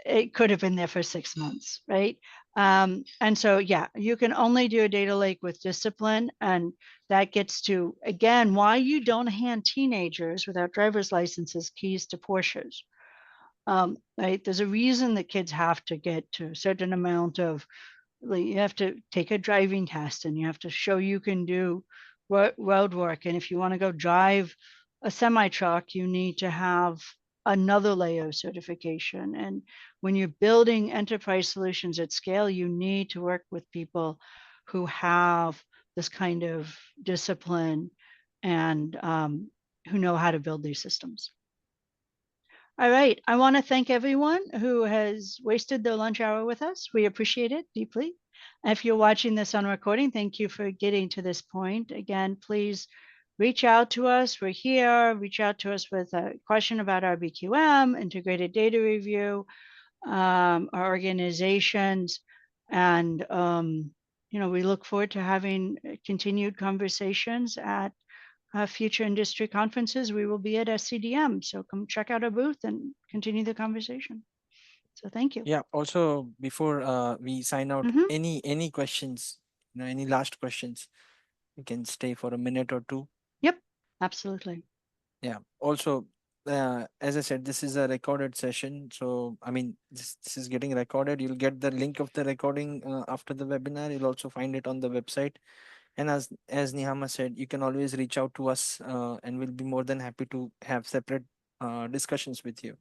it could have been there for 6 months, right? And so, yeah, you can only do a data lake with discipline. And that gets to, again, why you don't hand teenagers without driver's licenses keys to Porsches. Right? There's a reason that kids have to get to a certain amount of, you have to take a driving test and you have to show you can do road work. And if you want to go drive a semi truck, you need to have another layer of certification. And when you're building enterprise solutions at scale, you need to work with people who have this kind of discipline and who know how to build these systems. All right, I want to thank everyone who has wasted their lunch hour with us. We appreciate it deeply. If you're watching this on recording, thank you for getting to this point. Again, please reach out to us. We're here. Reach out to us with a question about RBQM, integrated data review, our organizations, and we look forward to having continued conversations at future industry conferences. We will be at SCDM, so come check out our booth and continue the conversation. So thank you. Yeah. Also, before we sign out, Mhm. any questions? Any last questions? You can stay for a minute or two. Yep, absolutely. Yeah. Also, as I said, this is a recorded session. So, I mean, this is getting recorded. You'll get the link of the recording after the webinar. You'll also find it on the website. And as Nihama said, you can always reach out to us and we'll be more than happy to have separate discussions with you.